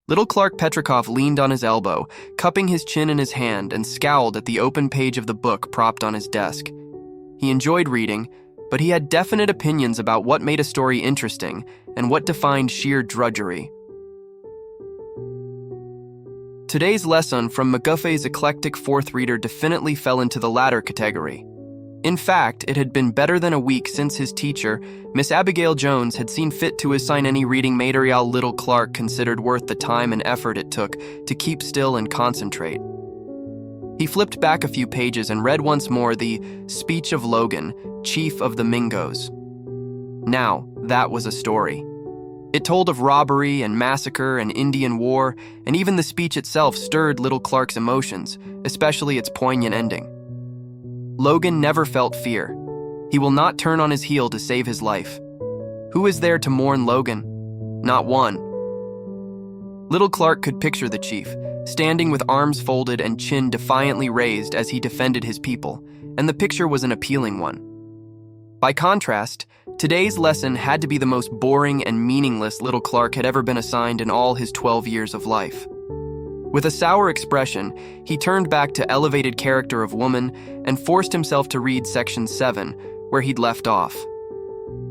Little Clark Petrikov leaned on his elbow, cupping his chin in his hand, and scowled at the open page of the book propped on his desk. He enjoyed reading, but he had definite opinions about what made a story interesting and what defined sheer drudgery. Today's lesson from McGuffey's eclectic fourth reader definitely fell into the latter category. In fact, it had been better than a week since his teacher, Miss Abigail Jones, had seen fit to assign any reading material little Clark considered worth the time and effort it took to keep still and concentrate. He flipped back a few pages and read once more the Speech of Logan, Chief of the Mingos. Now, that was a story. It told of robbery and massacre and Indian war, and even the speech itself stirred little Clark's emotions, especially its poignant ending. Logan never felt fear. He will not turn on his heel to save his life. Who is there to mourn Logan? Not one. Little Clark could picture the chief, standing with arms folded and chin defiantly raised as he defended his people, and the picture was an appealing one. By contrast, today's lesson had to be the most boring and meaningless little Clark had ever been assigned in all his 12 years of life. With a sour expression, he turned back to Elevated Character of Woman and forced himself to read section 7, where he'd left off.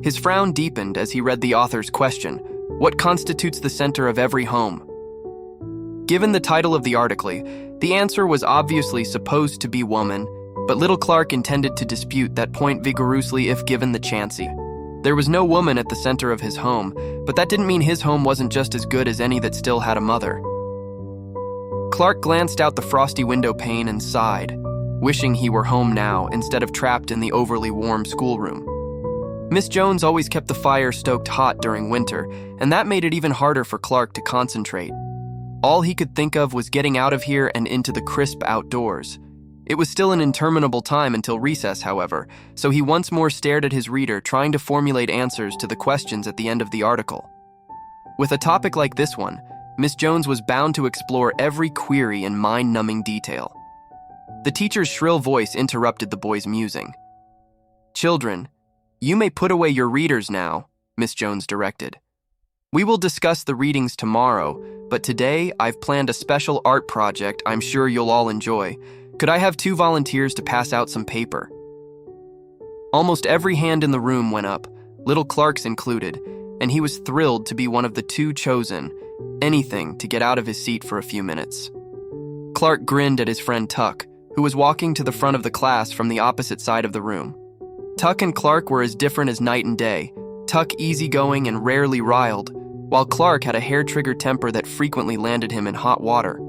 His frown deepened as he read the author's question, what constitutes the center of every home? Given the title of the article, the answer was obviously supposed to be woman, but little Clark intended to dispute that point vigorously if given the chance. There was no woman at the center of his home, but that didn't mean his home wasn't just as good as any that still had a mother. Clark glanced out the frosty window pane and sighed, wishing he were home now instead of trapped in the overly warm schoolroom. Miss Jones always kept the fire stoked hot during winter, and that made it even harder for Clark to concentrate. All he could think of was getting out of here and into the crisp outdoors. It was still an interminable time until recess, however, so he once more stared at his reader, trying to formulate answers to the questions at the end of the article. With a topic like this one, Miss Jones was bound to explore every query in mind-numbing detail. The teacher's shrill voice interrupted the boy's musing. "Children, you may put away your readers now," Miss Jones directed. "We will discuss the readings tomorrow, but today I've planned a special art project I'm sure you'll all enjoy. Could I have 2 volunteers to pass out some paper?" Almost every hand in the room went up, little Clark's included, and he was thrilled to be one of the 2 chosen, anything to get out of his seat for a few minutes. Clark grinned at his friend Tuck, who was walking to the front of the class from the opposite side of the room. Tuck and Clark were as different as night and day, Tuck easygoing and rarely riled, while Clark had a hair-trigger temper that frequently landed him in hot water.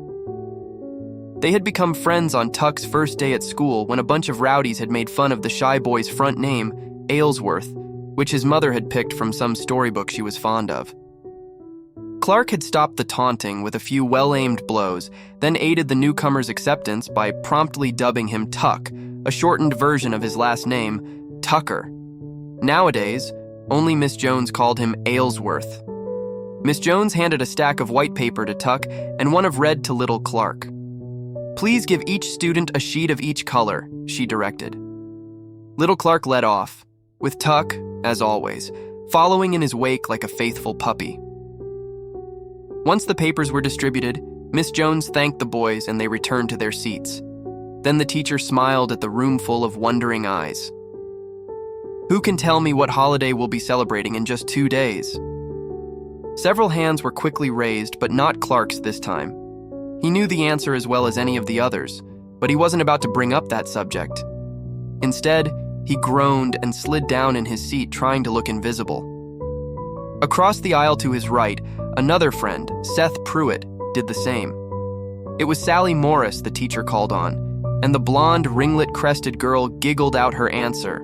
They had become friends on Tuck's first day at school when a bunch of rowdies had made fun of the shy boy's front name, Aylesworth, which his mother had picked from some storybook she was fond of. Clark had stopped the taunting with a few well-aimed blows, then aided the newcomer's acceptance by promptly dubbing him Tuck, a shortened version of his last name, Tucker. Nowadays, only Miss Jones called him Aylesworth. Miss Jones handed a stack of white paper to Tuck and one of red to little Clark. "Please give each student a sheet of each color," she directed. Little Clark led off, with Tuck, as always, following in his wake like a faithful puppy. Once the papers were distributed, Miss Jones thanked the boys and they returned to their seats. Then the teacher smiled at the room full of wondering eyes. "Who can tell me what holiday we'll be celebrating in just 2 days?" Several hands were quickly raised, but not Clark's this time. He knew the answer as well as any of the others, but he wasn't about to bring up that subject. Instead, he groaned and slid down in his seat, trying to look invisible. Across the aisle to his right, another friend, Seth Pruitt, did the same. It was Sally Morris the teacher called on, and the blonde, ringlet-crested girl giggled out her answer.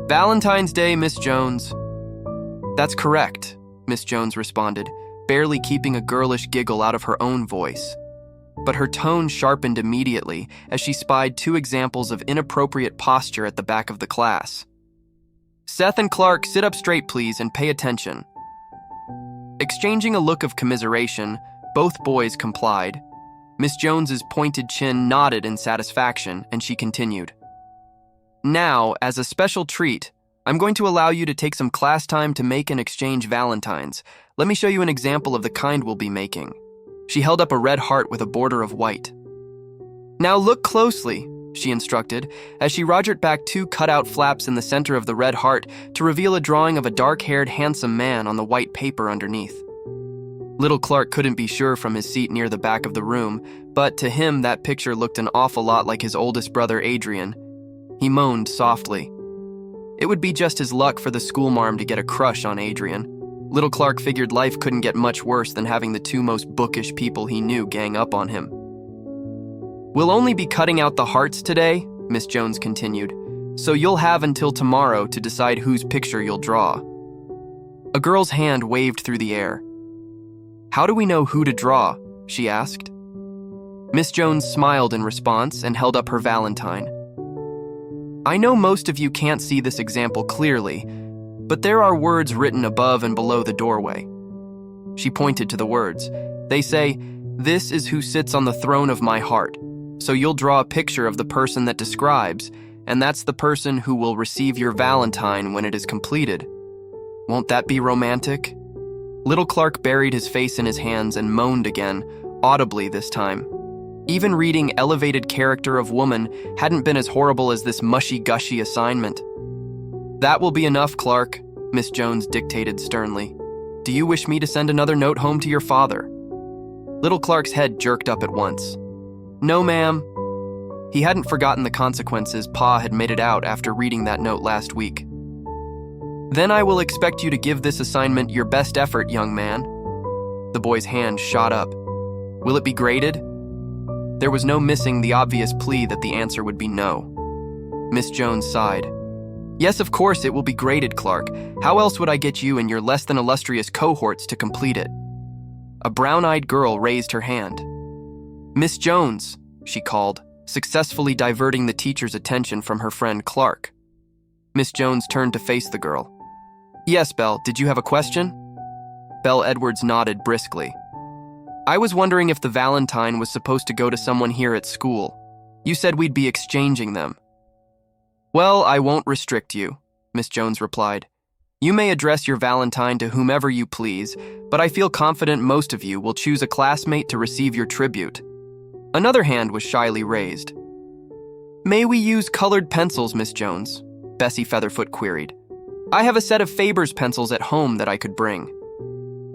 "Valentine's Day, Miss Jones." "That's correct," Miss Jones responded, barely keeping a girlish giggle out of her own voice. But her tone sharpened immediately as she spied 2 examples of inappropriate posture at the back of the class. "Seth and Clark, sit up straight, please, and pay attention." Exchanging a look of commiseration, both boys complied. Miss Jones's pointed chin nodded in satisfaction, and she continued. "Now, as a special treat, I'm going to allow you to take some class time to make and exchange valentines. Let me show you an example of the kind we'll be making." She held up a red heart with a border of white. "Now look closely," she instructed, as she rogered back 2 cutout flaps in the center of the red heart to reveal a drawing of a dark-haired, handsome man on the white paper underneath. Little Clark couldn't be sure from his seat near the back of the room, but to him that picture looked an awful lot like his oldest brother Adrian. He moaned softly. It would be just his luck for the schoolmarm to get a crush on Adrian. Little Clark figured life couldn't get much worse than having the 2 most bookish people he knew gang up on him. "We'll only be cutting out the hearts today," Miss Jones continued, "so you'll have until tomorrow to decide whose picture you'll draw." A girl's hand waved through the air. "How do we know who to draw?" she asked. Miss Jones smiled in response and held up her valentine. "I know most of you can't see this example clearly, but there are words written above and below the doorway." She pointed to the words. "They say, 'This is who sits on the throne of my heart.' So you'll draw a picture of the person that describes, and that's the person who will receive your valentine when it is completed. Won't that be romantic?" Little Clark buried his face in his hands and moaned again, audibly this time. Even reading Elevated Character of Woman hadn't been as horrible as this mushy-gushy assignment. "That will be enough, Clark," Miss Jones dictated sternly. "Do you wish me to send another note home to your father?" Little Clark's head jerked up at once. "No, ma'am." He hadn't forgotten the consequences Pa had made it out after reading that note last week. "Then I will expect you to give this assignment your best effort, young man." The boy's hand shot up. "Will it be graded?" There was no missing the obvious plea that the answer would be no. Miss Jones sighed. "Yes, of course it will be graded, Clark. How else would I get you and your less than illustrious cohorts to complete it?" A brown-eyed girl raised her hand. "Miss Jones," she called, successfully diverting the teacher's attention from her friend Clark. Miss Jones turned to face the girl. "Yes, Belle, did you have a question?" Belle Edwards nodded briskly. "I was wondering if the valentine was supposed to go to someone here at school. You said we'd be exchanging them." "Well, I won't restrict you," Miss Jones replied. "You may address your valentine to whomever you please, but I feel confident most of you will choose a classmate to receive your tribute." Another hand was shyly raised. "May we use colored pencils, Miss Jones?" Bessie Featherfoot queried. "I have a set of Faber's pencils at home that I could bring."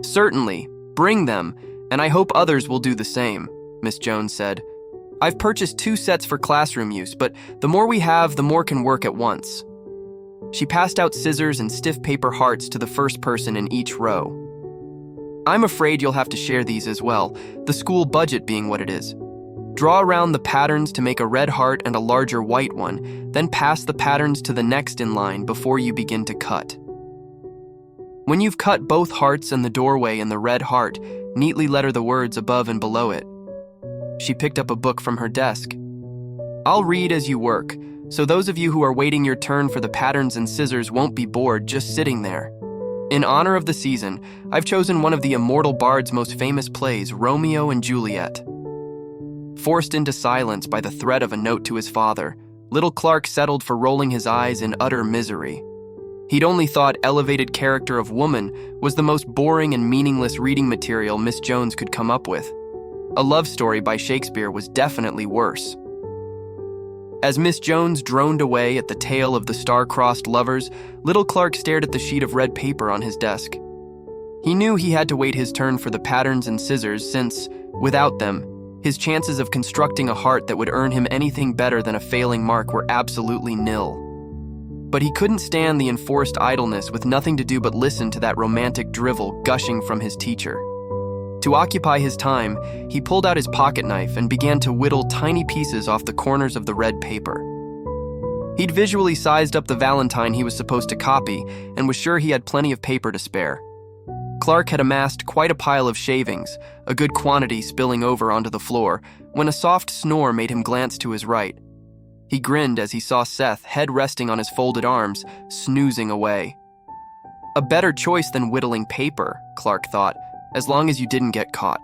"Certainly, bring them, and I hope others will do the same," Miss Jones said. "I've purchased 2 sets for classroom use, but the more we have, the more can work at once." She passed out scissors and stiff paper hearts to the first person in each row. "I'm afraid you'll have to share these as well, the school budget being what it is. Draw around the patterns to make a red heart and a larger white one, then pass the patterns to the next in line before you begin to cut. When you've cut both hearts and the doorway in the red heart, neatly letter the words above and below it." She picked up a book from her desk. "I'll read as you work, so those of you who are waiting your turn for the patterns and scissors won't be bored just sitting there. In honor of the season, I've chosen one of the immortal bard's most famous plays, Romeo and Juliet." Forced into silence by the threat of a note to his father, little Clark settled for rolling his eyes in utter misery. He'd only thought Elevated Character of Woman was the most boring and meaningless reading material Miss Jones could come up with. A love story by Shakespeare was definitely worse. As Miss Jones droned away at the tale of the star-crossed lovers, little Clark stared at the sheet of red paper on his desk. He knew he had to wait his turn for the patterns and scissors since, without them, his chances of constructing a heart that would earn him anything better than a failing mark were absolutely nil. But he couldn't stand the enforced idleness with nothing to do but listen to that romantic drivel gushing from his teacher. To occupy his time, he pulled out his pocket knife and began to whittle tiny pieces off the corners of the red paper. He'd visually sized up the valentine he was supposed to copy and was sure he had plenty of paper to spare. Clark had amassed quite a pile of shavings, a good quantity spilling over onto the floor, when a soft snore made him glance to his right. He grinned as he saw Seth, head resting on his folded arms, snoozing away. A better choice than whittling paper, Clark thought, as long as you didn't get caught.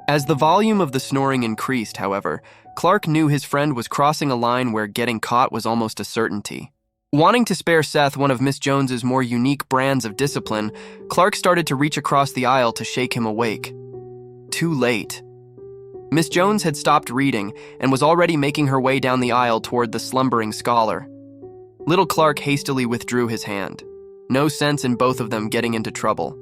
As the volume of the snoring increased, however, Clark knew his friend was crossing a line where getting caught was almost a certainty. Wanting to spare Seth one of Miss Jones's more unique brands of discipline, Clark started to reach across the aisle to shake him awake. too late. Miss Jones had stopped reading and was already making her way down the aisle toward the slumbering scholar. Little Clark hastily withdrew his hand. No sense in both of them getting into trouble.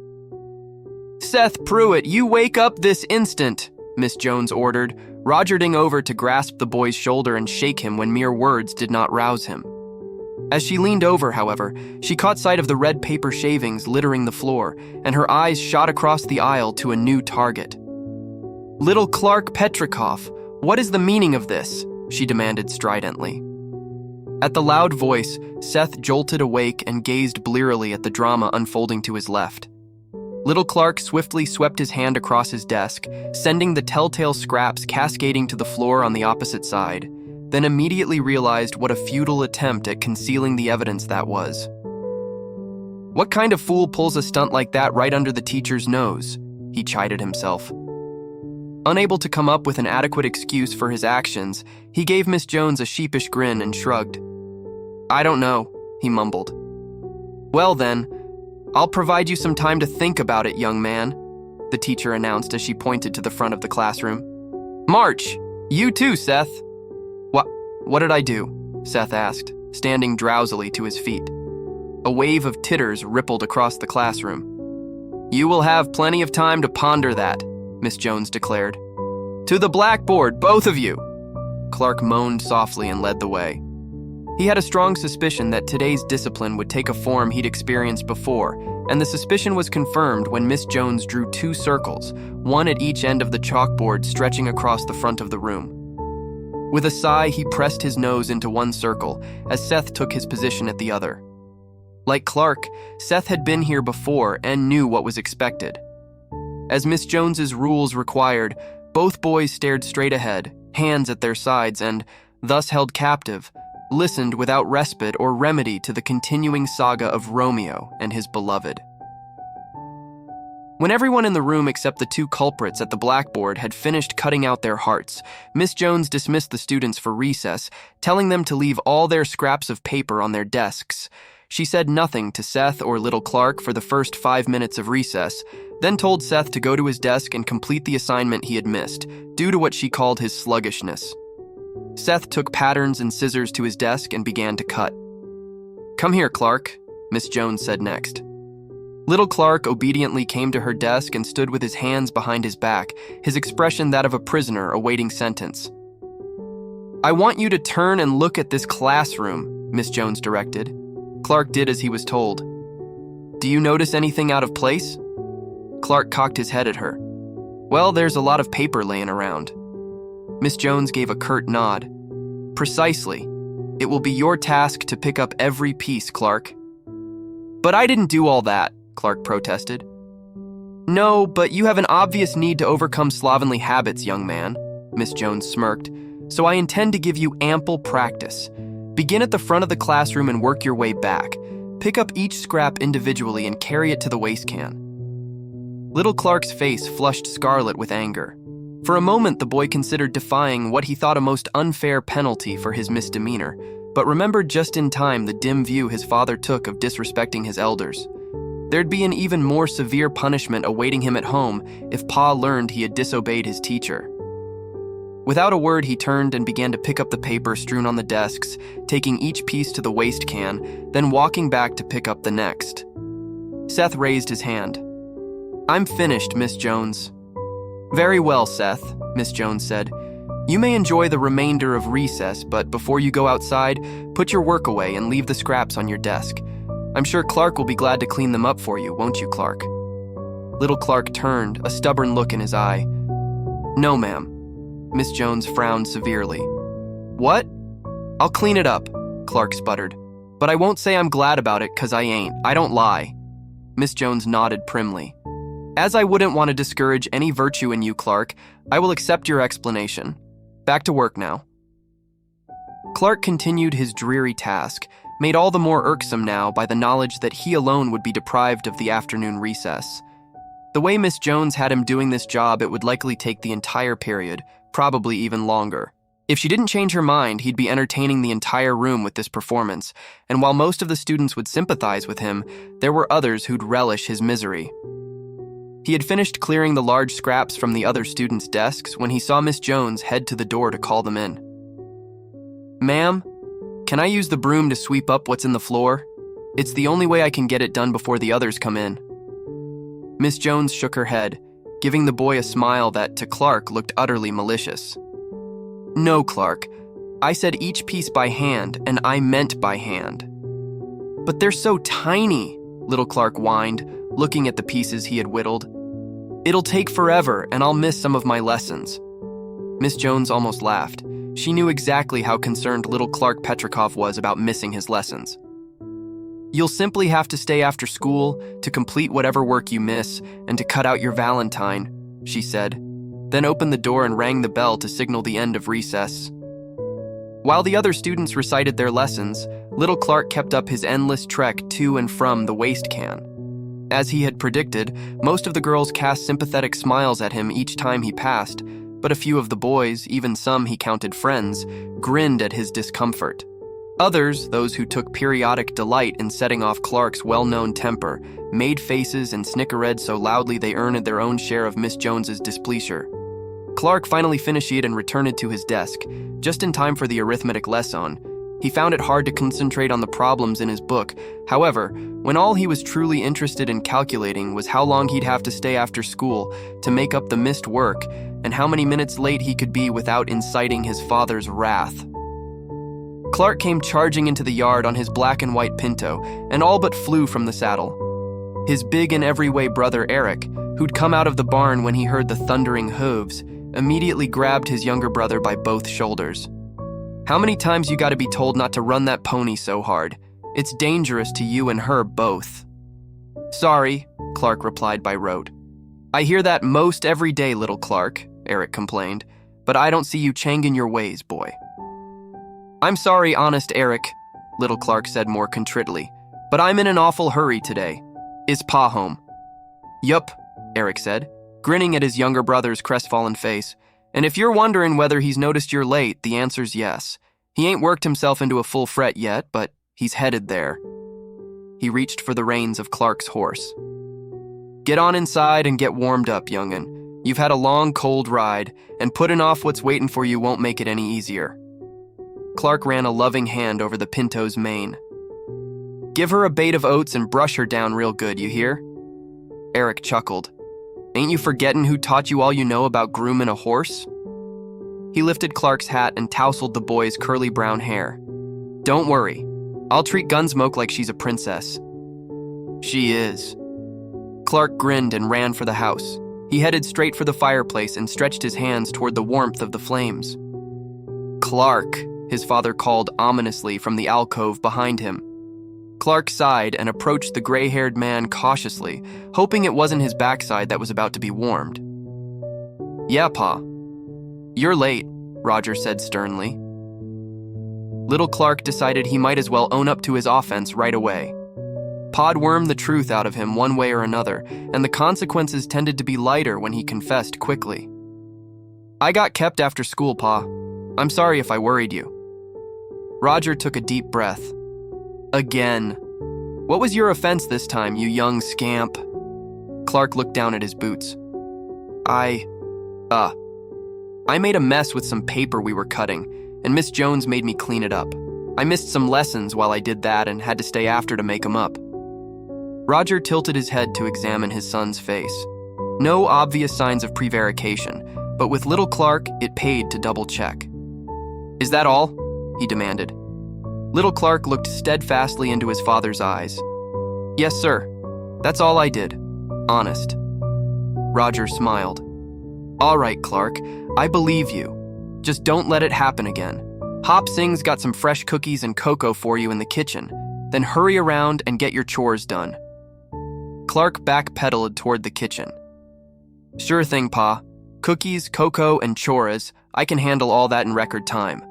"Seth Pruitt, you wake up this instant," Miss Jones ordered, rogering over to grasp the boy's shoulder and shake him when mere words did not rouse him. As she leaned over, however, she caught sight of the red paper shavings littering the floor, and her eyes shot across the aisle to a new target. "Little Clark Petrikoff, what is the meaning of this?" she demanded stridently. At the loud voice, Seth jolted awake and gazed blearily at the drama unfolding to his left. Little Clark swiftly swept his hand across his desk, sending the telltale scraps cascading to the floor on the opposite side, then immediately realized what a futile attempt at concealing the evidence that was. What kind of fool pulls a stunt like that right under the teacher's nose? He chided himself. Unable to come up with an adequate excuse for his actions, he gave Miss Jones a sheepish grin and shrugged. "I don't know," he mumbled. "Well then, I'll provide you some time to think about it, young man," the teacher announced as she pointed to the front of the classroom. "March! You too, Seth." What did I do?" Seth asked, standing drowsily to his feet. A wave of titters rippled across the classroom. "You will have plenty of time to ponder that," Miss Jones declared. "To the blackboard, both of you!" Clark moaned softly and led the way. He had a strong suspicion that today's discipline would take a form he'd experienced before, and the suspicion was confirmed when Miss Jones drew 2 circles, one at each end of the chalkboard stretching across the front of the room. With a sigh, he pressed his nose into one circle as Seth took his position at the other. Like Clark, Seth had been here before and knew what was expected. As Miss Jones's rules required, both boys stared straight ahead, hands at their sides, and, thus held captive, listened without respite or remedy to the continuing saga of Romeo and his beloved. When everyone in the room except the 2 culprits at the blackboard had finished cutting out their hearts, Miss Jones dismissed the students for recess, telling them to leave all their scraps of paper on their desks. She said nothing to Seth or little Clark for the first 5 minutes of recess, then told Seth to go to his desk and complete the assignment he had missed, due to what she called his sluggishness. Seth took patterns and scissors to his desk and began to cut. "Come here, Clark," Miss Jones said next. Little Clark obediently came to her desk and stood with his hands behind his back, his expression that of a prisoner awaiting sentence. "I want you to turn and look at this classroom," Miss Jones directed. Clark did as he was told. "Do you notice anything out of place?" Clark cocked his head at her. "Well, there's a lot of paper laying around." Miss Jones gave a curt nod. "Precisely. It will be your task to pick up every piece, Clark." "But I didn't do all that," Clark protested. "No, but you have an obvious need to overcome slovenly habits, young man," Miss Jones smirked, "so I intend to give you ample practice. Begin at the front of the classroom and work your way back. Pick up each scrap individually and carry it to the waste can." Little Clark's face flushed scarlet with anger. For a moment, the boy considered defying what he thought a most unfair penalty for his misdemeanor, but remembered just in time the dim view his father took of disrespecting his elders. There'd be an even more severe punishment awaiting him at home if Pa learned he had disobeyed his teacher. Without a word, he turned and began to pick up the paper strewn on the desks, taking each piece to the waste can, then walking back to pick up the next. Seth raised his hand. "I'm finished, Miss Jones." "Very well, Seth," Miss Jones said. "You may enjoy the remainder of recess, but before you go outside, put your work away and leave the scraps on your desk. I'm sure Clark will be glad to clean them up for you, won't you, Clark?" Little Clark turned, a stubborn look in his eye. "No, ma'am." Miss Jones frowned severely. "What?" "I'll clean it up," Clark sputtered. "But I won't say I'm glad about it, 'cause I ain't. I don't lie." Miss Jones nodded primly. "As I wouldn't want to discourage any virtue in you, Clark, I will accept your explanation. Back to work now." Clark continued his dreary task, made all the more irksome now by the knowledge that he alone would be deprived of the afternoon recess. The way Miss Jones had him doing this job, it would likely take the entire period, probably even longer. If she didn't change her mind, he'd be entertaining the entire room with this performance, and while most of the students would sympathize with him, there were others who'd relish his misery. He had finished clearing the large scraps from the other students' desks when he saw Miss Jones head to the door to call them in. "Ma'am, can I use the broom to sweep up what's in the floor? It's the only way I can get it done before the others come in." Miss Jones shook her head, giving the boy a smile that, to Clark, looked utterly malicious. "No, Clark. I said each piece by hand, and I meant by hand." "But they're so tiny," little Clark whined, looking at the pieces he had whittled. "It'll take forever, and I'll miss some of my lessons." Miss Jones almost laughed. She knew exactly how concerned little Clark Petrikov was about missing his lessons. "You'll simply have to stay after school to complete whatever work you miss and to cut out your Valentine," she said, then opened the door and rang the bell to signal the end of recess. While the other students recited their lessons, little Clark kept up his endless trek to and from the waste can. As he had predicted, most of the girls cast sympathetic smiles at him each time he passed, but a few of the boys, even some he counted friends, grinned at his discomfort. Others, those who took periodic delight in setting off Clark's well-known temper, made faces and snickered so loudly they earned their own share of Miss Jones's displeasure. Clark finally finished and returned to his desk, just in time for the arithmetic lesson. He found it hard to concentrate on the problems in his book. However, when all he was truly interested in calculating was how long he'd have to stay after school to make up the missed work and how many minutes late he could be without inciting his father's wrath. Clark came charging into the yard on his black and white Pinto and all but flew from the saddle. His big in every way brother Eric, who'd come out of the barn when he heard the thundering hooves, immediately grabbed his younger brother by both shoulders. "How many times you gotta be told not to run that pony so hard? It's dangerous to you and her both." "Sorry," Clark replied by rote. "I hear that most every day, little Clark," Eric complained, "but I don't see you changing your ways, boy." "I'm sorry, honest Eric," little Clark said more contritely, "but I'm in an awful hurry today. Is Pa home?" "Yup," Eric said, grinning at his younger brother's crestfallen face. "And if you're wondering whether he's noticed you're late, the answer's yes. He ain't worked himself into a full fret yet, but he's headed there." He reached for the reins of Clark's horse. "Get on inside and get warmed up, young'un. You've had a long, cold ride, and putting off what's waiting for you won't make it any easier." Clark ran a loving hand over the Pinto's mane. "Give her a bait of oats and brush her down real good, you hear?" Eric chuckled. "Ain't you forgetting who taught you all you know about grooming a horse?" He lifted Clark's hat and tousled the boy's curly brown hair. "Don't worry. I'll treat Gunsmoke like she's a princess." "She is." Clark grinned and ran for the house. He headed straight for the fireplace and stretched his hands toward the warmth of the flames. "Clark," his father called ominously from the alcove behind him. Clark sighed and approached the gray-haired man cautiously, hoping it wasn't his backside that was about to be warmed. "Yeah, Pa." "You're late," Roger said sternly. Little Clark decided he might as well own up to his offense right away. Pa'd wormed the truth out of him one way or another, and the consequences tended to be lighter when he confessed quickly. "I got kept after school, Pa. I'm sorry if I worried you." Roger took a deep breath. "Again. What was your offense this time, you young scamp?" Clark looked down at his boots. I made a mess with some paper we were cutting, and Miss Jones made me clean it up. I missed some lessons while I did that and had to stay after to make them up." Roger tilted his head to examine his son's face. No obvious signs of prevarication, but with little Clark, it paid to double-check. "Is that all?" he demanded. Little Clark looked steadfastly into his father's eyes. "Yes, sir. That's all I did. Honest." Roger smiled. "All right, Clark. I believe you. Just don't let it happen again. Hop Sing's got some fresh cookies and cocoa for you in the kitchen. Then hurry around and get your chores done." Clark backpedaled toward the kitchen. "Sure thing, Pa. Cookies, cocoa, and chores. I can handle all that in record time."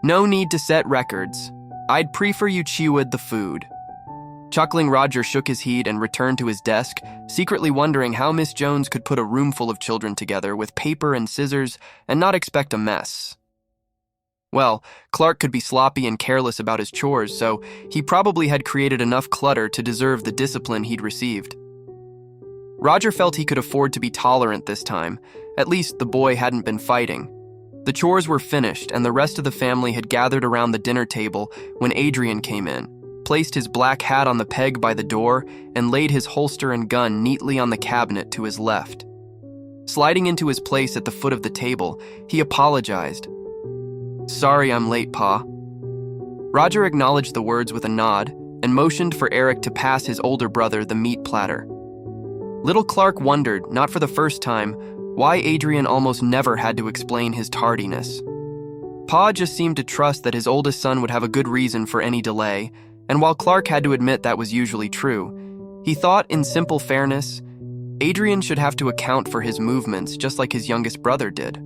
"No need to set records. I'd prefer you chewed the food." Chuckling, Roger shook his head and returned to his desk, secretly wondering how Miss Jones could put a room full of children together with paper and scissors and not expect a mess. Well, Clark could be sloppy and careless about his chores, so he probably had created enough clutter to deserve the discipline he'd received. Roger felt he could afford to be tolerant this time. At least the boy hadn't been fighting. The chores were finished, and the rest of the family had gathered around the dinner table when Adrian came in, placed his black hat on the peg by the door, and laid his holster and gun neatly on the cabinet to his left. Sliding into his place at the foot of the table, he apologized. "Sorry I'm late, Pa." Roger acknowledged the words with a nod and motioned for Eric to pass his older brother the meat platter. Little Clark wondered, not for the first time, why Adrian almost never had to explain his tardiness. Pa just seemed to trust that his oldest son would have a good reason for any delay, and while Clark had to admit that was usually true, he thought, in simple fairness, Adrian should have to account for his movements just like his youngest brother did.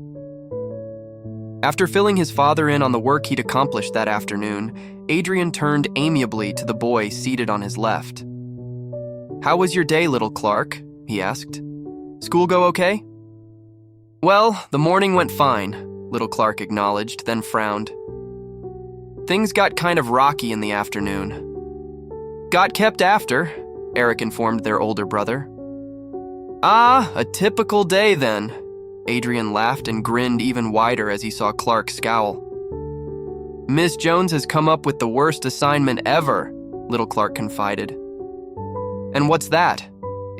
After filling his father in on the work he'd accomplished that afternoon, Adrian turned amiably to the boy seated on his left. "How was your day, little Clark?" he asked. "School go okay?" "Well, the morning went fine," little Clark acknowledged, then frowned. "Things got kind of rocky in the afternoon." "Got kept after," Eric informed their older brother. "Ah, a typical day then." Adrian laughed and grinned even wider as he saw Clark scowl. "Miss Jones has come up with the worst assignment ever," little Clark confided. "And what's that?"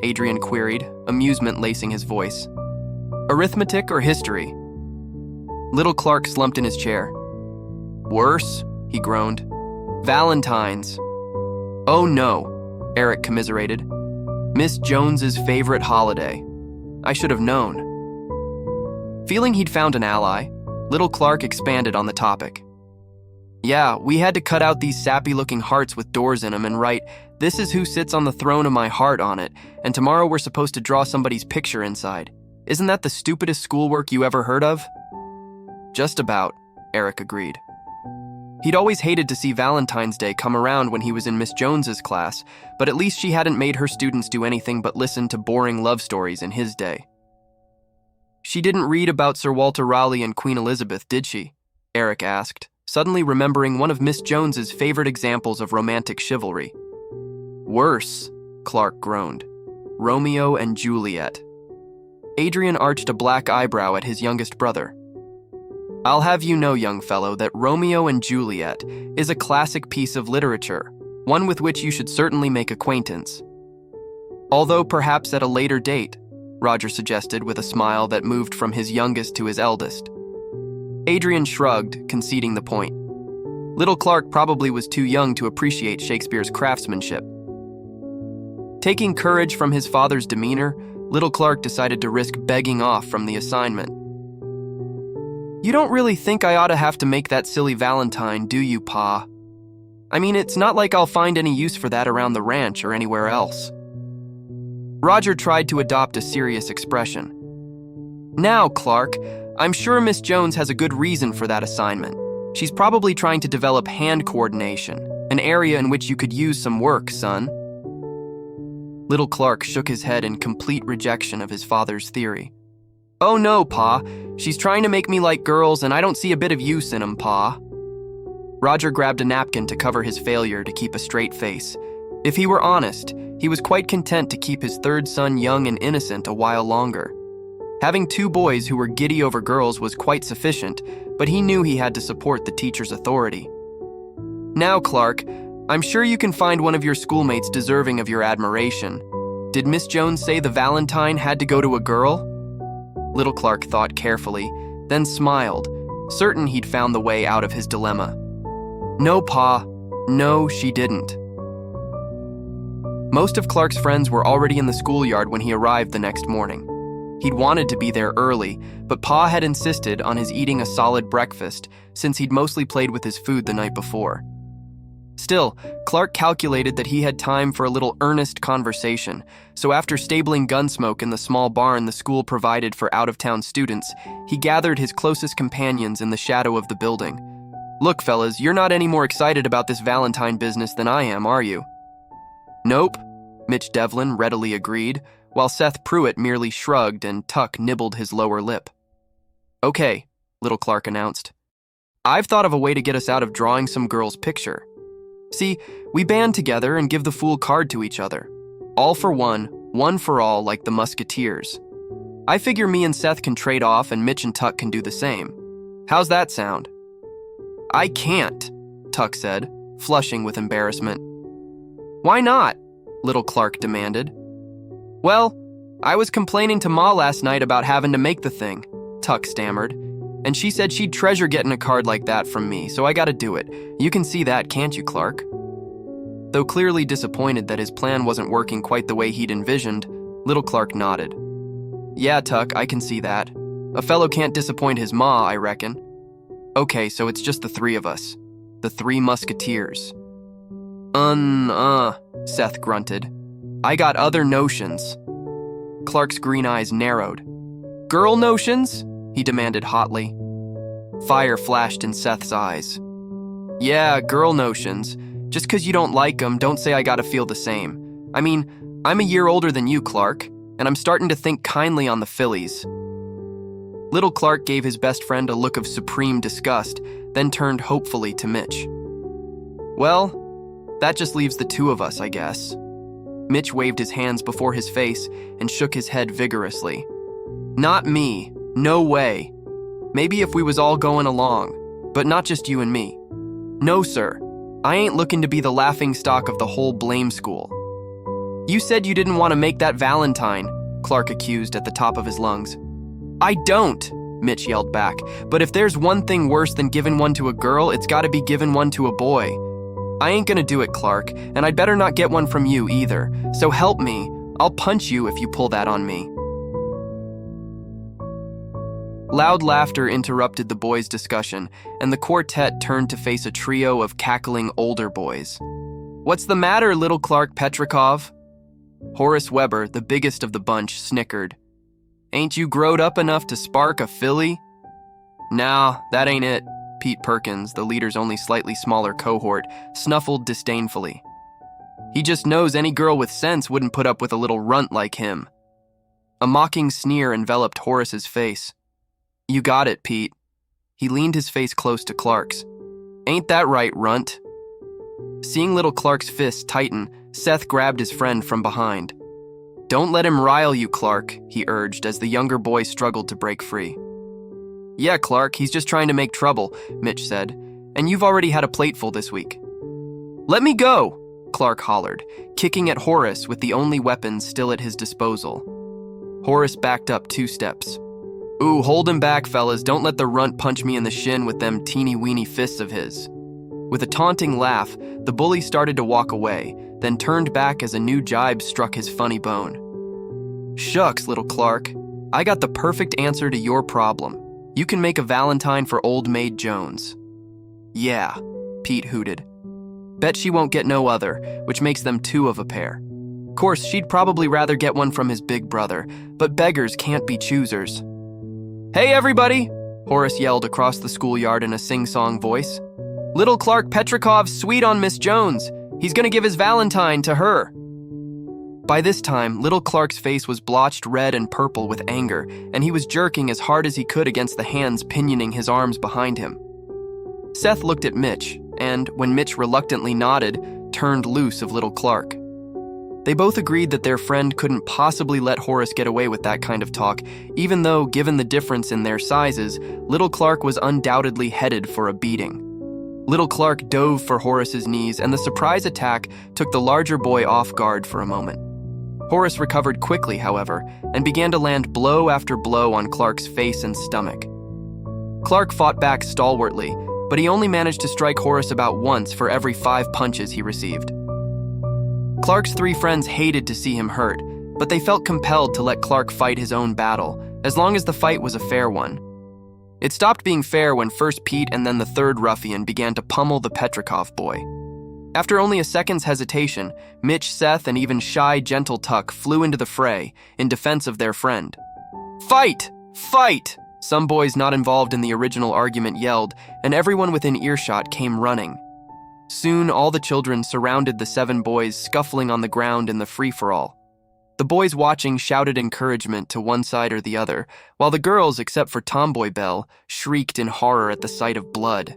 Adrian queried, amusement lacing his voice. "Arithmetic or history?" Little Clark slumped in his chair. "Worse," he groaned. "Valentine's." "Oh no," Eric commiserated. "Miss Jones's favorite holiday. I should have known." Feeling he'd found an ally, little Clark expanded on the topic. "Yeah, we had to cut out these sappy-looking hearts with doors in them and write, 'This is who sits on the throne of my heart' on it, and tomorrow we're supposed to draw somebody's picture inside. Isn't that the stupidest schoolwork you ever heard of?" "Just about," Eric agreed. He'd always hated to see Valentine's Day come around when he was in Miss Jones's class, but at least she hadn't made her students do anything but listen to boring love stories in his day. "She didn't read about Sir Walter Raleigh and Queen Elizabeth, did she?" Eric asked, suddenly remembering one of Miss Jones's favorite examples of romantic chivalry. "Worse," Clark groaned. "Romeo and Juliet." Adrian arched a black eyebrow at his youngest brother. "I'll have you know, young fellow, that Romeo and Juliet is a classic piece of literature, one with which you should certainly make acquaintance. Although perhaps at a later date," Roger suggested with a smile that moved from his youngest to his eldest. Adrian shrugged, conceding the point. Little Clark probably was too young to appreciate Shakespeare's craftsmanship. Taking courage from his father's demeanor, little Clark decided to risk begging off from the assignment. "You don't really think I ought to have to make that silly Valentine, do you, Pa? I mean, it's not like I'll find any use for that around the ranch or anywhere else." Roger tried to adopt a serious expression. "Now, Clark, I'm sure Miss Jones has a good reason for that assignment. She's probably trying to develop hand coordination, an area in which you could use some work, son." Little Clark shook his head in complete rejection of his father's theory. "Oh no, Pa. She's trying to make me like girls, and I don't see a bit of use in 'em, Pa." Roger grabbed a napkin to cover his failure to keep a straight face. If he were honest, he was quite content to keep his third son young and innocent a while longer. Having two boys who were giddy over girls was quite sufficient, but he knew he had to support the teacher's authority. "Now, Clark, I'm sure you can find one of your schoolmates deserving of your admiration. Did Miss Jones say the Valentine had to go to a girl?" Little Clark thought carefully, then smiled, certain he'd found the way out of his dilemma. "No, Pa. No, she didn't." Most of Clark's friends were already in the schoolyard when he arrived the next morning. He'd wanted to be there early, but Pa had insisted on his eating a solid breakfast since he'd mostly played with his food the night before. Still, Clark calculated that he had time for a little earnest conversation, so after stabling Gunsmoke in the small barn the school provided for out-of-town students, he gathered his closest companions in the shadow of the building. "Look, fellas, you're not any more excited about this Valentine business than I am, are you?" "Nope," Mitch Devlin readily agreed, while Seth Pruitt merely shrugged and Tuck nibbled his lower lip. "Okay," Little Clark announced. "I've thought of a way to get us out of drawing some girl's picture. See, we band together and give the fool card to each other. All for one, One for all, like the Musketeers. I figure me and Seth can trade off and Mitch and Tuck can do the same. How's that sound? I can't, Tuck said, flushing with embarrassment. Why not? Little Clark demanded. Well, I was complaining to Ma last night about having to make the thing, Tuck stammered, and she said she'd treasure getting a card like that from me, so I gotta do it. You can see that, can't you, Clark? Though clearly disappointed that his plan wasn't working quite the way he'd envisioned, little Clark nodded. Yeah, Tuck, I can see that. A fellow can't disappoint his ma, I reckon. Okay, so it's just the three of us. The three Musketeers. Seth grunted. I got other notions. Clark's green eyes narrowed. Girl notions? He demanded hotly. Fire flashed in Seth's eyes. Yeah, girl notions. Just 'cause you don't like them, don't say I gotta feel the same. I mean, I'm a year older than you, Clark, and I'm starting to think kindly on the fillies. Little Clark gave his best friend a look of supreme disgust, then turned hopefully to Mitch. Well, that just leaves the two of us, I guess. Mitch waved his hands before his face and shook his head vigorously. Not me. No way. Maybe if we was all going along, but not just you and me. No, sir. I ain't looking to be the laughingstock of the whole blame school. You said you didn't want to make that Valentine, Clark accused at the top of his lungs. I don't, Mitch yelled back, but if there's one thing worse than giving one to a girl, it's gotta be giving one to a boy. I ain't gonna do it, Clark, and I'd better not get one from you either, so help me. I'll punch you if you pull that on me. Loud laughter interrupted the boys' discussion, and the quartet turned to face a trio of cackling older boys. What's the matter, little Clark Petrikov? Horace Weber, the biggest of the bunch, snickered. Ain't you growed up enough to spark a filly? Nah, that ain't it, Pete Perkins, the leader's only slightly smaller cohort, snuffled disdainfully. He just knows any girl with sense wouldn't put up with a little runt like him. A mocking sneer enveloped Horace's face. You got it, Pete. He leaned his face close to Clark's. Ain't that right, runt? Seeing little Clark's fists tighten, Seth grabbed his friend from behind. Don't let him rile you, Clark, he urged as the younger boy struggled to break free. Yeah, Clark, he's just trying to make trouble, Mitch said, and you've already had a plateful this week. Let me go, Clark hollered, kicking at Horace with the only weapons still at his disposal. Horace backed up 2 steps. Ooh, hold him back, fellas. Don't let the runt punch me in the shin with them teeny-weeny fists of his. With a taunting laugh, the bully started to walk away, then turned back as a new jibe struck his funny bone. Shucks, little Clark. I got the perfect answer to your problem. You can make a Valentine for old maid Jones. Yeah, Pete hooted. Bet she won't get no other, which makes them 2 of a pair. Course, she'd probably rather get one from his big brother, but beggars can't be choosers. Hey, everybody! Horace yelled across the schoolyard in a sing-song voice. Little Clark Petrikov's sweet on Miss Jones. He's gonna give his Valentine to her. By this time, little Clark's face was blotched red and purple with anger, and he was jerking as hard as he could against the hands pinioning his arms behind him. Seth looked at Mitch, and, when Mitch reluctantly nodded, turned loose of little Clark. They both agreed that their friend couldn't possibly let Horace get away with that kind of talk, even though, given the difference in their sizes, little Clark was undoubtedly headed for a beating. Little Clark dove for Horace's knees, and the surprise attack took the larger boy off guard for a moment. Horace recovered quickly, however, and began to land blow after blow on Clark's face and stomach. Clark fought back stalwartly, but he only managed to strike Horace about once for every 5 punches he received. Clark's 3 friends hated to see him hurt, but they felt compelled to let Clark fight his own battle, as long as the fight was a fair one. It stopped being fair when first Pete and then the 3rd ruffian began to pummel the Petrikov boy. After only a second's hesitation, Mitch, Seth, and even shy, gentle Tuck flew into the fray in defense of their friend. Fight! Fight! Some boys not involved in the original argument yelled, and everyone within earshot came running. Soon, all the children surrounded the 7 boys scuffling on the ground in the free-for-all. The boys watching shouted encouragement to one side or the other, while the girls, except for Tomboy Belle, shrieked in horror at the sight of blood.